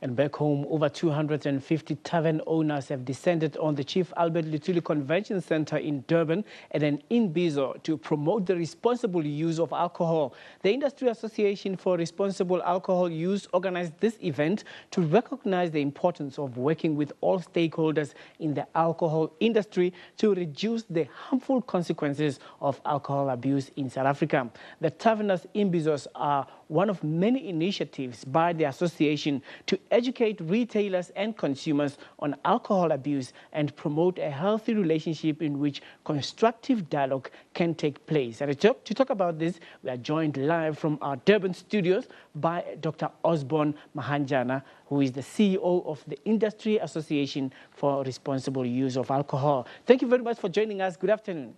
And back home, over 250 tavern owners have descended on the Chief Albert Lutuli Convention Center in Durban and an Imbizo to promote the responsible use of alcohol. The Industry Association for Responsible Alcohol Use organized this event to recognize the importance of working with all stakeholders in the alcohol industry to reduce the harmful consequences of alcohol abuse in South Africa. The Taveners Imbizos are one of many initiatives by the association to educate retailers and consumers on alcohol abuse and promote a healthy relationship in which constructive dialogue can take place. And to talk about this, we are joined live from our Durban studios by Dr. Osborne Mahanjana, who is the CEO of the Industry Association for Responsible Use of Alcohol. Thank you very much for joining us. Good afternoon.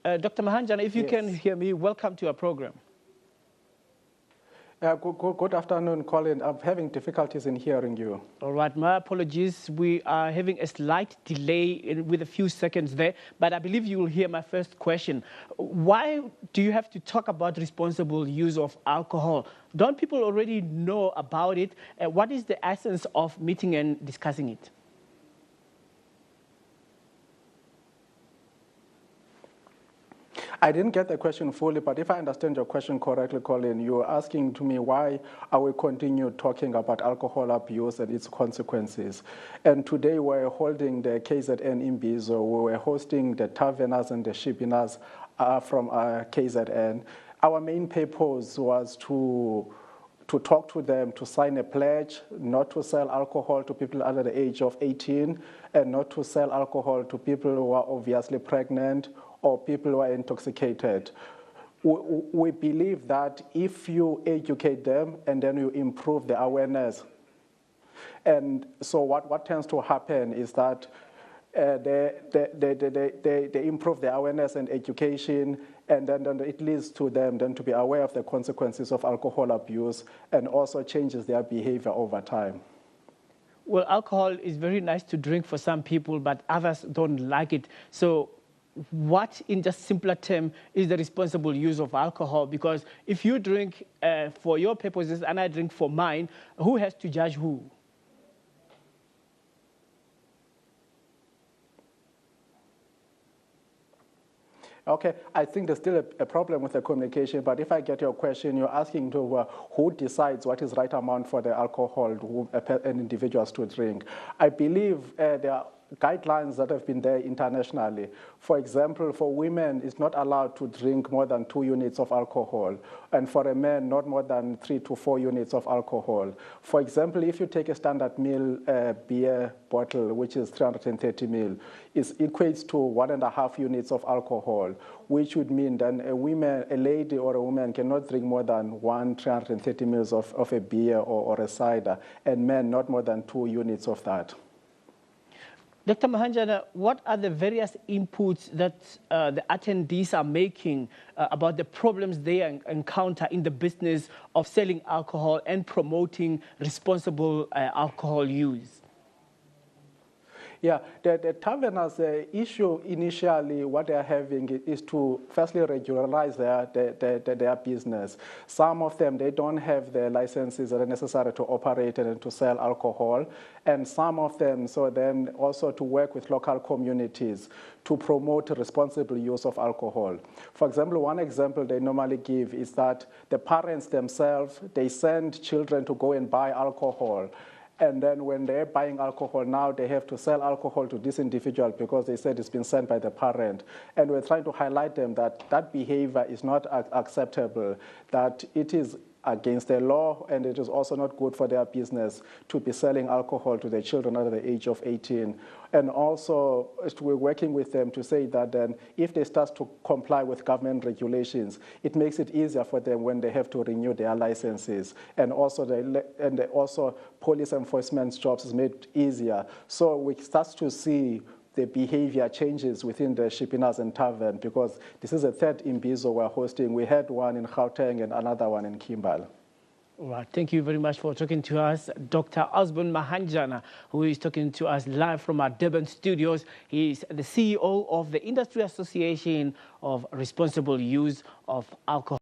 Dr. Mahanjana, if you can hear me, welcome to our program. Good afternoon, Colin. I'm having difficulties in hearing you. All right, my apologies. We are having a slight delay with a few seconds there, but I believe you will hear my first question. Why do you have to talk about responsible use of alcohol? Don't people already know about it? What is the essence of meeting and discussing it? I didn't get the question fully, but if I understand your question correctly, Colin, you're asking to me why are we continue talking about alcohol abuse and its consequences. And today we're holding the KZN Imbizo. We were hosting the Taveners and the Shippiners from KZN. Our main purpose was to talk to them, to sign a pledge not to sell alcohol to people under the age of 18 and not to sell alcohol to people who are obviously pregnant or people who are intoxicated. We believe that if you educate them and then you improve the awareness, and so what tends to happen is that they improve the awareness and education, and then it leads to them then to be aware of the consequences of alcohol abuse and also changes their behavior over time. Well, alcohol is very nice to drink for some people, but others don't like it. So what, in just simpler term, is the responsible use of alcohol? Because if you drink for your purposes and I drink for mine, who has to judge who? Okay, I think there's still a problem with the communication, but if I get your question, you're asking to who decides what is right amount for the alcohol an individual to drink. I believe there are guidelines that have been there internationally. For example, for women, it's not allowed to drink more than 2 units of alcohol, and for a man, not more than 3 to 4 units of alcohol. For example, if you take a standard meal beer bottle, which is 330 ml, it equates to 1.5 units of alcohol, which would mean then a lady or a woman cannot drink more than 330 ml of a beer or a cider, and men not more than 2 units of that. Dr. Mahanjana, what are the various inputs that the attendees are making about the problems they encounter in the business of selling alcohol and promoting responsible alcohol use? Yeah, the Taveners issue initially, what they're having is to firstly regularize their business. Some of them, they don't have the licenses that are necessary to operate and to sell alcohol. And some of them, so then also to work with local communities to promote responsible use of alcohol. For example, one example they normally give is that the parents themselves, they send children to go and buy alcohol. And then when they're buying alcohol now, they have to sell alcohol to this individual because they said it's been sent by the parent. And we're trying to highlight them that that behavior is not acceptable, that it is against the law, and it is also not good for their business to be selling alcohol to their children under the age of 18. And also, we're working with them to say that then if they start to comply with government regulations, it makes it easier for them when they have to renew their licenses. And also, police enforcement jobs is made easier. So we start to see the behavior changes within the Shippiners and Tavern, because this is the third Imbizo we're hosting. We had one in Gauteng and another one in Kimberley. All right, thank you very much for talking to us, Dr. Osborne Mahanjana, who is talking to us live from our Durban studios. He is the CEO of the Industry Association of Responsible Use of Alcohol.